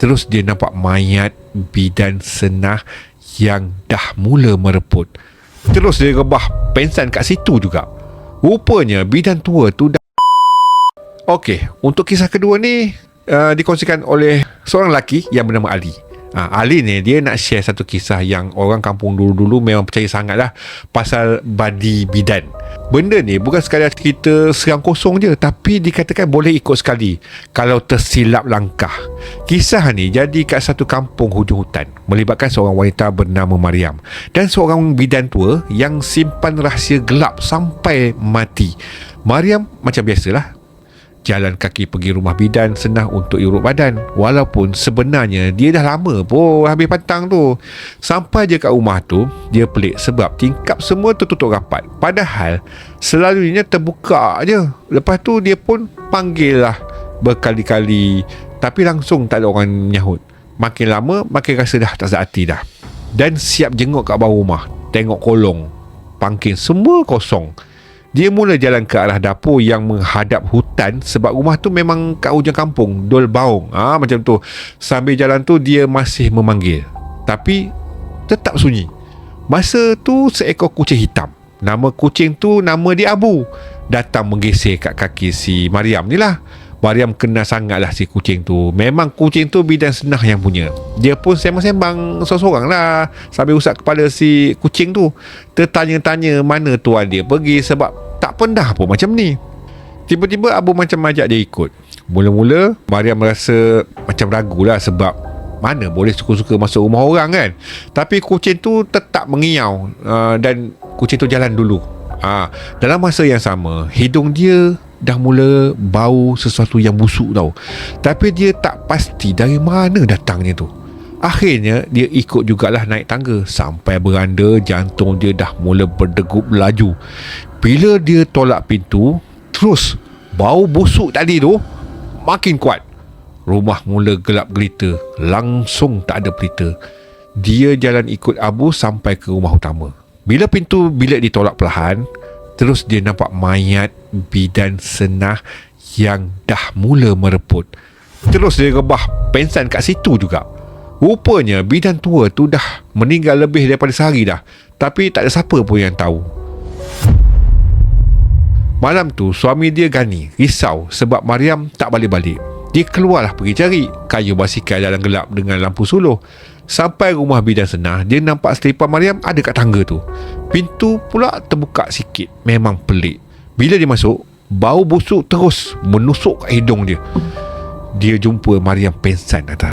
Terus dia nampak mayat bidan Senah yang dah mula mereput. Terus dia rebah pensan kat situ juga. Rupanya bidan tua tu dah. Okey, untuk kisah kedua ni dikongsikan oleh seorang lelaki yang bernama Ali. Ali ni dia nak share satu kisah yang orang kampung dulu-dulu memang percaya sangat lah pasal badi bidan. Benda ni bukan sekadar kita serang kosong je, tapi dikatakan boleh ikut sekali kalau tersilap langkah. Kisah ni jadi kat satu kampung hujung hutan, melibatkan seorang wanita bernama Mariam dan seorang bidan tua yang simpan rahsia gelap sampai mati. Mariam macam biasalah jalan kaki pergi rumah bidan Senah untuk urut badan, walaupun sebenarnya dia dah lama pun habis pantang tu. Sampai je kat rumah tu, dia pelik sebab tingkap semua tertutup rapat, padahal selalunya terbuka je. Lepas tu dia pun panggil lah berkali-kali, tapi langsung tak ada orang menyahut. Makin lama makin rasa dah tak sedap dah, dan siap jenguk kat bawah rumah, tengok kolong pangkin semua kosong. Dia mula jalan ke arah dapur yang menghadap hutan, sebab rumah tu memang kat hujung kampung, dol baung. Macam tu. Sambil jalan tu dia masih memanggil, tapi tetap sunyi. Masa tu seekor kucing hitam, nama kucing tu nama dia Abu, datang menggeser kat kaki si Mariam ni lah. Mariam kenal sangatlah si kucing tu. Memang kucing tu bidan Senah yang punya. Dia pun sembang-sembang sorang-sorang lah sambil usap kepala si kucing tu, tertanya-tanya mana tuan dia pergi, sebab tak pernah pun macam ni. Tiba-tiba Abu macam ajak dia ikut. Mula-mula Mariam merasa macam ragu lah, sebab mana boleh suka-suka masuk rumah orang kan. Tapi kucing tu tetap mengiau, dan kucing tu jalan dulu. Dalam masa yang sama, hidung dia dah mula bau sesuatu yang busuk tau. Tapi dia tak pasti dari mana datangnya tu. Akhirnya dia ikut jugalah naik tangga. Sampai beranda, jantung dia dah mula berdegup laju. Bila dia tolak pintu, terus bau busuk tadi tu makin kuat. Rumah mula gelap gelita, langsung tak ada pelita. Dia jalan ikut Abu sampai ke rumah utama. Bila pintu bilik ditolak perlahan, terus dia nampak mayat bidan Senah yang dah mula mereput. Terus dia rebah pensan kat situ juga. Rupanya bidan tua tu dah meninggal lebih daripada sehari dah, tapi tak ada siapa pun yang tahu. Malam tu suami dia Gani risau sebab Mariam tak balik-balik. Dia keluarlah pergi cari kayu basikal dalam gelap dengan lampu suluh. Sampai rumah bidan Senah, dia nampak selipar Mariam ada kat tangga tu. Pintu pula terbuka sikit. Memang pelik. Bila dia masuk, bau busuk terus menusuk kat hidung dia. Dia jumpa Mariam pengsan atas.